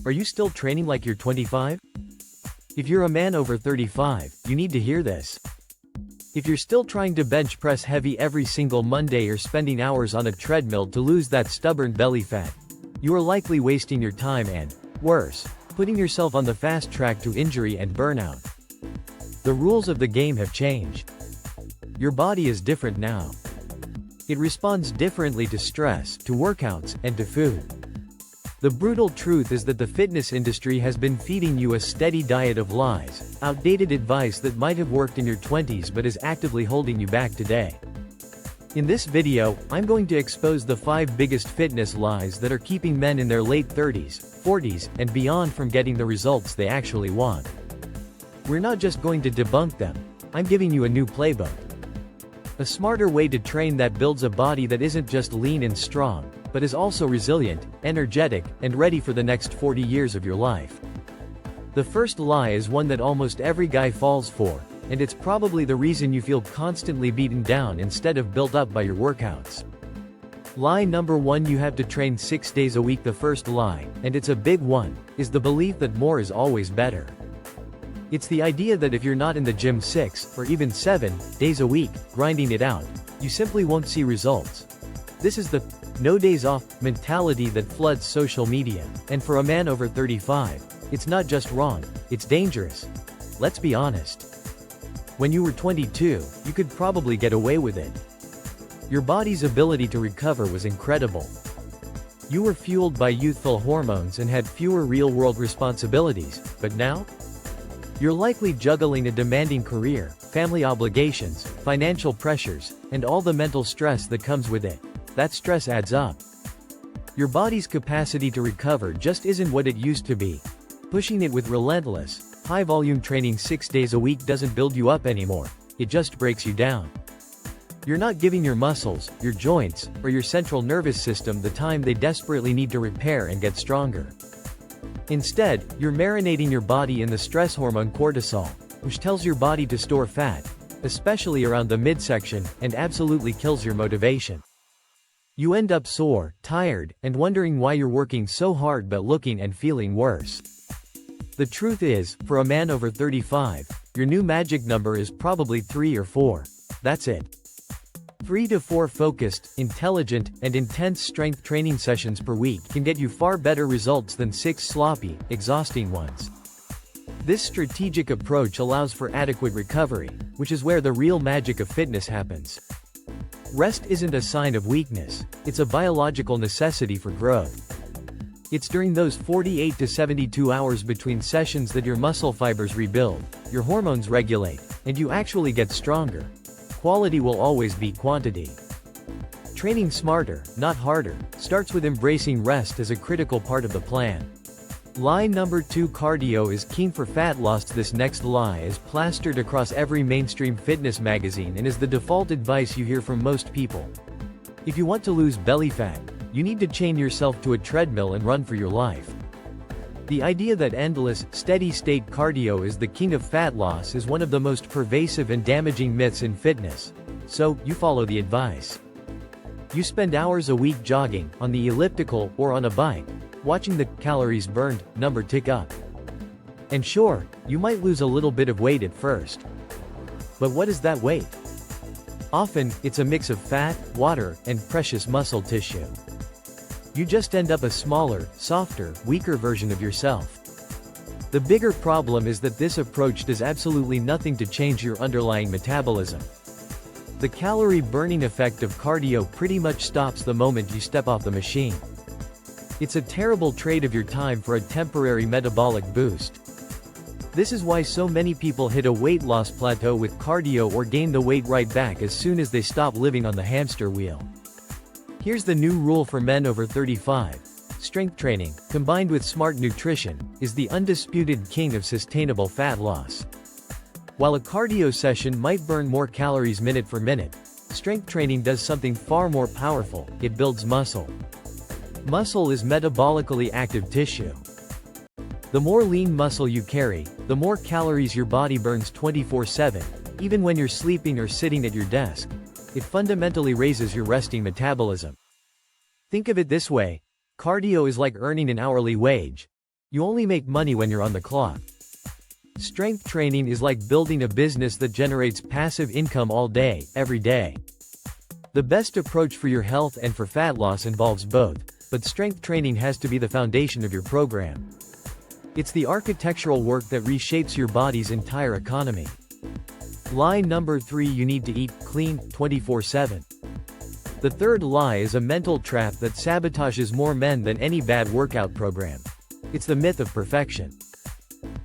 Are you still training like you're 25? If you're a man over 35, you need to hear this. If you're still trying to bench press heavy every single Monday or spending hours on a treadmill to lose that stubborn belly fat, you are likely wasting your time and, worse, putting yourself on the fast track to injury and burnout. The rules of the game have changed. Your body is different now. It responds differently to stress, to workouts, and to food. The brutal truth is that the fitness industry has been feeding you a steady diet of lies, outdated advice that might have worked in your 20s but is actively holding you back today. In this video, I'm going to expose the 5 biggest fitness lies that are keeping men in their late 30s, 40s, and beyond from getting the results they actually want. We're not just going to debunk them, I'm giving you a new playbook. A smarter way to train that builds a body that isn't just lean and strong, but is also resilient, energetic, and ready for the next 40 years of your life. The first lie is one that almost every guy falls for, and it's probably the reason you feel constantly beaten down instead of built up by your workouts. Lie number 1: you have to train 6 days a week. The first lie, and it's a big one, is the belief that more is always better. It's the idea that if you're not in the gym 6, or even 7, days a week, grinding it out, you simply won't see results. This is the no days off mentality that floods social media, and for a man over 35, it's not just wrong, it's dangerous. Let's be honest. When you were 22, you could probably get away with it. Your body's ability to recover was incredible. You were fueled by youthful hormones and had fewer real-world responsibilities, but now? You're likely juggling a demanding career, family obligations, financial pressures, and all the mental stress that comes with it. That stress adds up. Your body's capacity to recover just isn't what it used to be. Pushing it with relentless, high-volume training 6 days a week doesn't build you up anymore, it just breaks you down. You're not giving your muscles, your joints, or your central nervous system the time they desperately need to repair and get stronger. Instead, you're marinating your body in the stress hormone cortisol, which tells your body to store fat, especially around the midsection, and absolutely kills your motivation. You end up sore, tired, and wondering why you're working so hard but looking and feeling worse. The truth is, for a man over 35, your new magic number is probably 3 or 4. That's it. 3 to 4 focused, intelligent, and intense strength training sessions per week can get you far better results than 6 sloppy, exhausting ones. This strategic approach allows for adequate recovery, which is where the real magic of fitness happens. Rest isn't a sign of weakness, it's a biological necessity for growth. It's during those 48 to 72 hours between sessions that your muscle fibers rebuild, your hormones regulate, and you actually get stronger. Quality will always beat quantity. Training smarter, not harder, starts with embracing rest as a critical part of the plan. Lie number 2: cardio is king for fat loss. This next lie is plastered across every mainstream fitness magazine and is the default advice you hear from most people. If you want to lose belly fat, you need to chain yourself to a treadmill and run for your life. The idea that endless, steady-state cardio is the king of fat loss is one of the most pervasive and damaging myths in fitness. So, you follow the advice. You spend hours a week jogging, on the elliptical, or on a bike, watching the calories burned number tick up. And sure, you might lose a little bit of weight at first. But what is that weight? Often, it's a mix of fat, water, and precious muscle tissue. You just end up a smaller, softer, weaker version of yourself. The bigger problem is that this approach does absolutely nothing to change your underlying metabolism. The calorie burning effect of cardio pretty much stops the moment you step off the machine. It's a terrible trade of your time for a temporary metabolic boost. This is why so many people hit a weight loss plateau with cardio or gain the weight right back as soon as they stop living on the hamster wheel. Here's the new rule for men over 35. Strength training, combined with smart nutrition, is the undisputed king of sustainable fat loss. While a cardio session might burn more calories minute for minute, strength training does something far more powerful: it builds muscle. Muscle is metabolically active tissue. The more lean muscle you carry, the more calories your body burns 24/7, even when you're sleeping or sitting at your desk. It fundamentally raises your resting metabolism. Think of it this way: cardio is like earning an hourly wage. You only make money when you're on the clock. Strength training is like building a business that generates passive income all day, every day. The best approach for your health and for fat loss involves both, but strength training has to be the foundation of your program. It's the architectural work that reshapes your body's entire economy. Lie number 3: you need to eat clean 24/7. The third lie is a mental trap that sabotages more men than any bad workout program. It's the myth of perfection.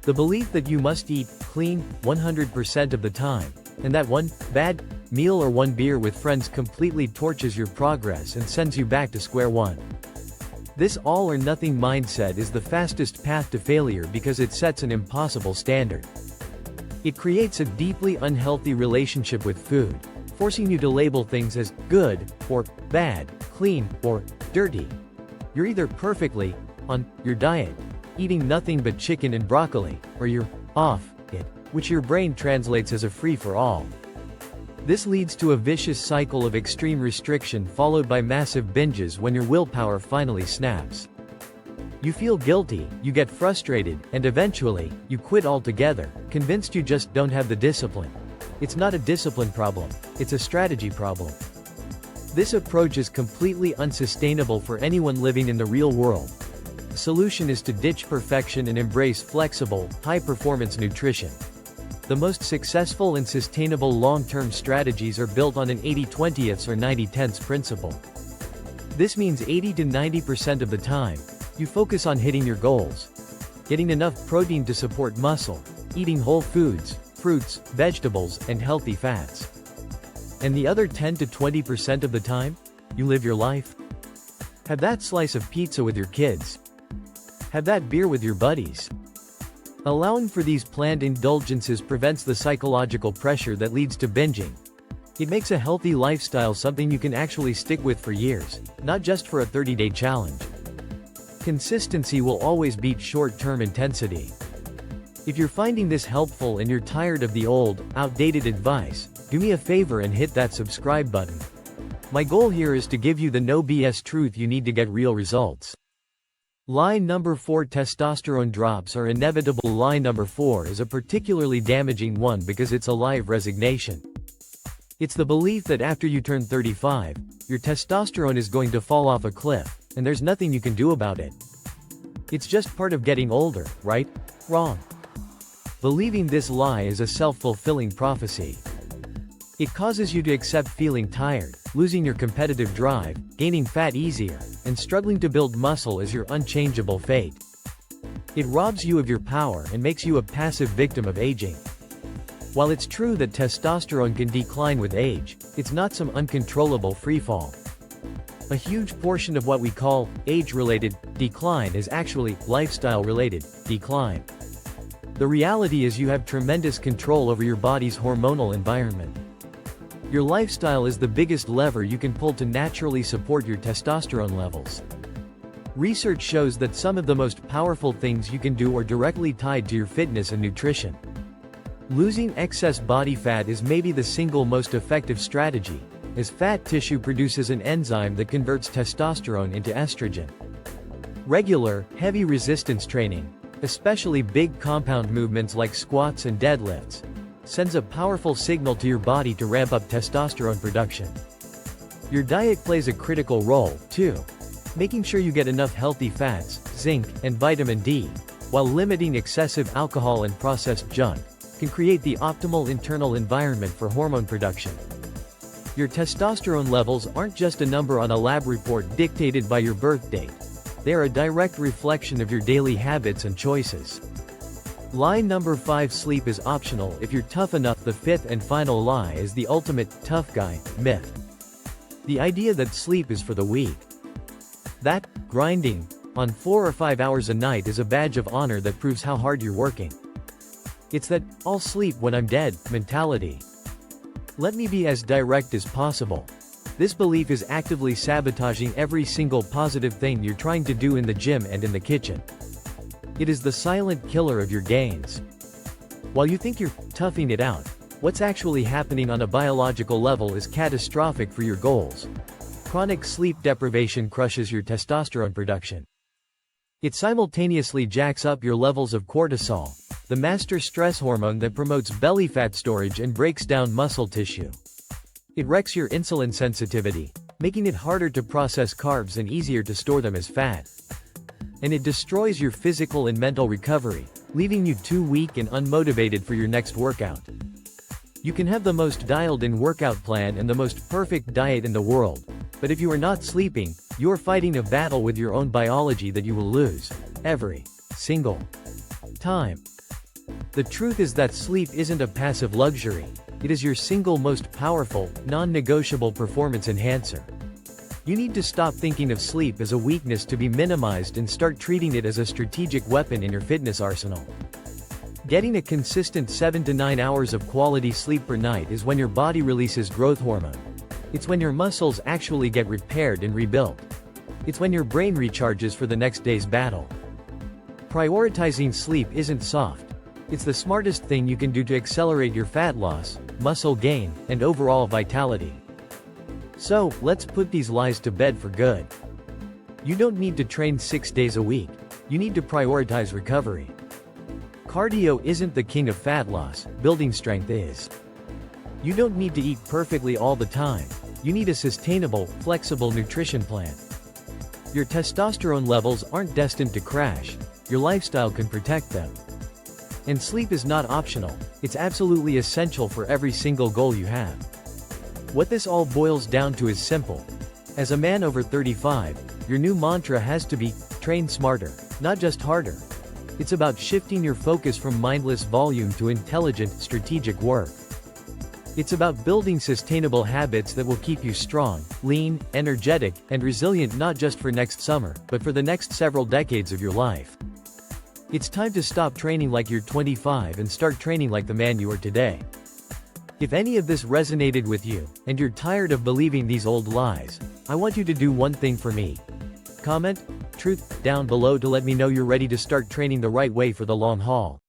The belief that you must eat clean 100% of the time, and that one bad meal or one beer with friends completely torches your progress and sends you back to square one. This all-or-nothing mindset is the fastest path to failure because it sets an impossible standard. It creates a deeply unhealthy relationship with food, forcing you to label things as good, or bad, clean, or dirty. You're either perfectly on your diet, eating nothing but chicken and broccoli, or you're off it, which your brain translates as a free-for-all. This leads to a vicious cycle of extreme restriction followed by massive binges when your willpower finally snaps. You feel guilty, you get frustrated, and eventually, you quit altogether, convinced you just don't have the discipline. It's not a discipline problem, it's a strategy problem. This approach is completely unsustainable for anyone living in the real world. The solution is to ditch perfection and embrace flexible, high-performance nutrition. The most successful and sustainable long-term strategies are built on an 80-20ths or 90-10ths principle. This means 80 to 90% of the time, you focus on hitting your goals. Getting enough protein to support muscle, eating whole foods, fruits, vegetables, and healthy fats. And the other 10 to 20% of the time, you live your life. Have that slice of pizza with your kids. Have that beer with your buddies. Allowing for these planned indulgences prevents the psychological pressure that leads to binging. It makes a healthy lifestyle something you can actually stick with for years, not just for a 30-day challenge. Consistency will always beat short-term intensity. If you're finding this helpful and you're tired of the old, outdated advice, do me a favor and hit that subscribe button. My goal here is to give you the no BS truth you need to get real results. Lie number 4: testosterone drops are inevitable. Lie number 4 is a particularly damaging one because it's a lie of resignation. It's the belief that after you turn 35, your testosterone is going to fall off a cliff, and there's nothing you can do about it. It's just part of getting older, right? Wrong. Believing this lie is a self-fulfilling prophecy. It causes you to accept feeling tired, losing your competitive drive, gaining fat easier, and struggling to build muscle as your unchangeable fate. It robs you of your power and makes you a passive victim of aging. While it's true that testosterone can decline with age, it's not some uncontrollable freefall. A huge portion of what we call age-related decline is actually lifestyle-related decline. The reality is you have tremendous control over your body's hormonal environment. Your lifestyle is the biggest lever you can pull to naturally support your testosterone levels. Research shows that some of the most powerful things you can do are directly tied to your fitness and nutrition. Losing excess body fat is maybe the single most effective strategy, as fat tissue produces an enzyme that converts testosterone into estrogen. Regular, heavy resistance training, especially big compound movements like squats and deadlifts, sends a powerful signal to your body to ramp up testosterone production. Your diet plays a critical role, too. Making sure you get enough healthy fats, zinc, and vitamin D, while limiting excessive alcohol and processed junk, can create the optimal internal environment for hormone production. Your testosterone levels aren't just a number on a lab report dictated by your birth date. They are a direct reflection of your daily habits and choices. Lie number 5: sleep is optional if you're tough enough. The fifth and final lie is the ultimate tough guy myth. The idea that sleep is for the weak. That grinding on 4 or 5 hours a night is a badge of honor that proves how hard you're working. It's that "I'll sleep when I'm dead" mentality. Let me be as direct as possible. This belief is actively sabotaging every single positive thing you're trying to do in the gym and in the kitchen. It is the silent killer of your gains. While you think you're toughing it out, what's actually happening on a biological level is catastrophic for your goals. Chronic sleep deprivation crushes your testosterone production. It simultaneously jacks up your levels of cortisol, the master stress hormone that promotes belly fat storage and breaks down muscle tissue. It wrecks your insulin sensitivity, making it harder to process carbs and easier to store them as fat. And it destroys your physical and mental recovery, leaving you too weak and unmotivated for your next workout. You can have the most dialed-in workout plan and the most perfect diet in the world, but if you are not sleeping, you are fighting a battle with your own biology that you will lose every single time. The truth is that sleep isn't a passive luxury, it is your single most powerful, non-negotiable performance enhancer. You need to stop thinking of sleep as a weakness to be minimized and start treating it as a strategic weapon in your fitness arsenal. Getting a consistent 7 to 9 hours of quality sleep per night is when your body releases growth hormone. It's when your muscles actually get repaired and rebuilt. It's when your brain recharges for the next day's battle. Prioritizing sleep isn't soft. It's the smartest thing you can do to accelerate your fat loss, muscle gain, and overall vitality. So, let's put these lies to bed for good. You don't need to train 6 days a week. You need to prioritize recovery. Cardio isn't the king of fat loss, building strength is. You don't need to eat perfectly all the time. You need a sustainable, flexible nutrition plan. Your testosterone levels aren't destined to crash. Your lifestyle can protect them. And sleep is not optional, it's absolutely essential for every single goal you have. What this all boils down to is simple. As a man over 35, your new mantra has to be, train smarter, not just harder. It's about shifting your focus from mindless volume to intelligent, strategic work. It's about building sustainable habits that will keep you strong, lean, energetic, and resilient not just for next summer, but for the next several decades of your life. It's time to stop training like you're 25 and start training like the man you are today. If any of this resonated with you, and you're tired of believing these old lies, I want you to do one thing for me. Comment truth down below to let me know you're ready to start training the right way for the long haul.